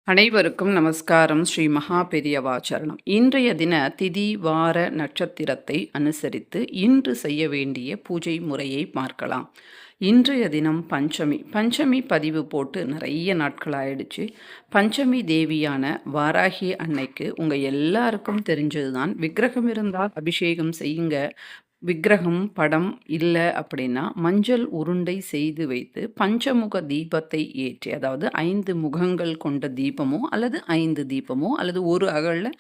அனைவருக்கும் நமஸ்காரம். ஸ்ரீ மகா பெரியவாச்சரணம். இன்றைய தின திதி வார நட்சத்திரத்தை அனுசரித்து இன்று செய்ய வேண்டிய பூஜை முறையை பார்க்கலாம். இன்றைய தினம் பஞ்சமி. பஞ்சமி பதிவு போட்டு நிறைய நாட்கள் ஆயிடுச்சு. பஞ்சமி தேவியான வாராகி அன்னைக்கு உங்கள் எல்லாருக்கும் தெரிஞ்சது தான், விக்கிரகம் இருந்தால் அபிஷேகம் செய்யுங்க. விக்கிரகம் படம் இல்லை அப்படின்னா மஞ்சள் உருண்டை செய்து வைத்து பஞ்சமுக தீபத்தை ஏற்றி, அதாவது 5 முகங்கள் கொண்ட தீபமோ அல்லது 5 தீபமோ அல்லது ஒரு அகலில்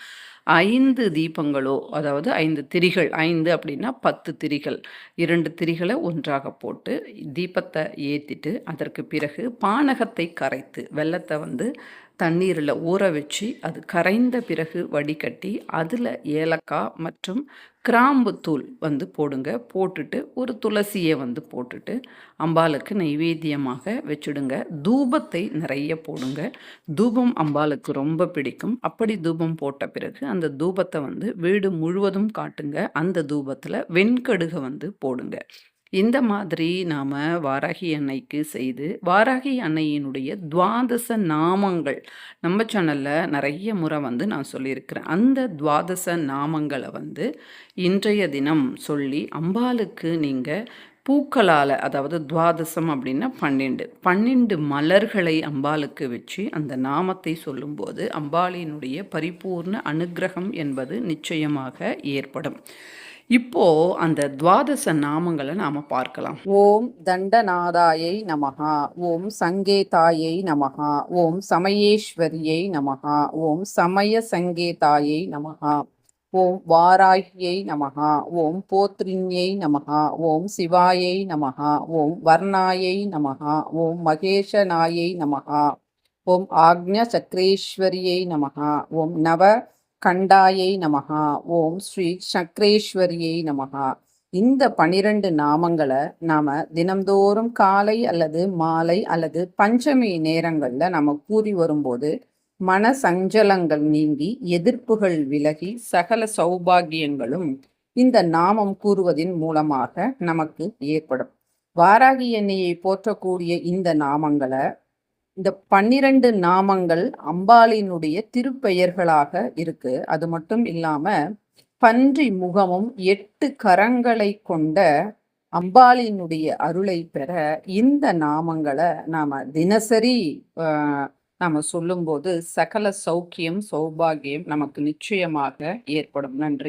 5 தீபங்களோ, அதாவது 5 திரிகள், 5 அப்படின்னா 10 திரிகள், 2 திரிகளை ஒன்றாக போட்டு தீபத்தை ஏற்றிட்டு அதற்கு பிறகு பானகத்தை கரைத்து வெல்லத்தை தண்ணீரில் ஊற வச்சு அது கரைந்த பிறகு வடிகட்டி அதில் ஏலக்காய் மற்றும் கிராம்பு தூள் போடுங்க. போட்டுட்டு ஒரு துளசியை போட்டுட்டு அம்பாளுக்கு நைவேத்தியமாக வச்சுடுங்க. தூபத்தை நிறைய போடுங்க. தூபம் அம்பாளுக்கு ரொம்ப பிடிக்கும். அப்படி தூபம் போட்ட பிறகு அந்த தூபத்தை வீடு முழுவதும் காட்டுங்க. அந்த தூபத்தில் வெண்கடுகை போடுங்க. இந்த மாதிரி நாம் வாராகி அன்னைக்கு செய்து, வாராகி அன்னையினுடைய துவாதச நாமங்கள் நம்ம சேனலில் நிறைய முறை நான் சொல்லியிருக்கிறேன். அந்த துவாதச நாமங்களை இன்றைய தினம் சொல்லி அம்பாளுக்கு நீங்கள் பூக்களால், அதாவது துவாதசம் அப்படின்னா 12 மலர்களை அம்பாளுக்கு வச்சு அந்த நாமத்தை சொல்லும்போது அம்பாளினுடைய பரிபூர்ண அனுக்கிரகம் என்பது நிச்சயமாக ஏற்படும். இப்போ அந்த துவாதச நாமங்களை நாம பார்க்கலாம். ஓம் தண்டநாதாயை நமஹா, ஓம் சங்கேதாயை நமஹா, ஓம் சமயேஸ்வரியை நமஹா, ஓம் சமய சங்கேதாயை நமஹா, ஓம் வாராகியை நமஹா, ஓம் போத்ரின்யை நமஹா, ஓம் சிவாயை நமஹா, ஓம் வர்ணாயை நமஹா, ஓம் மகேஷனாயை நமஹா, ஓம் ஆக்ஞ சக்ரேஸ்வரியை நமஹா, ஓம் நவ கண்டாயை நமஹா, ஓம் ஸ்ரீ சக்ரேஸ்வரியை நமஹா. இந்த 12 நாமங்களை நாம தினம்தோறும் காலை அல்லது மாலை அல்லது பஞ்சமி நேரங்கள்ல நம்ம கூறி வரும்போது மன சஞ்சலங்கள் நீங்கி எதிர்ப்புகள் விலகி சகல சௌபாகியங்களும் இந்த நாமம் கூறுவதின் மூலமாக நமக்கு ஏற்படும். வாராகி எண்ணெயை போற்றக்கூடிய இந்த நாமங்களை, இந்த 12 நாமங்கள் அம்பாளினுடைய திருப்பெயர்களாக இருக்கு. அது மட்டும் இல்லாம பன்றி முகமும் 8 கரங்களை கொண்ட அம்பாளினுடைய அருளை பெற இந்த நாமங்களை நாம தினசரி நாம சொல்லும்போது சகல சௌக்கியம் சௌபாகியம் நமக்கு நிச்சயமாக ஏற்படும். நன்றி.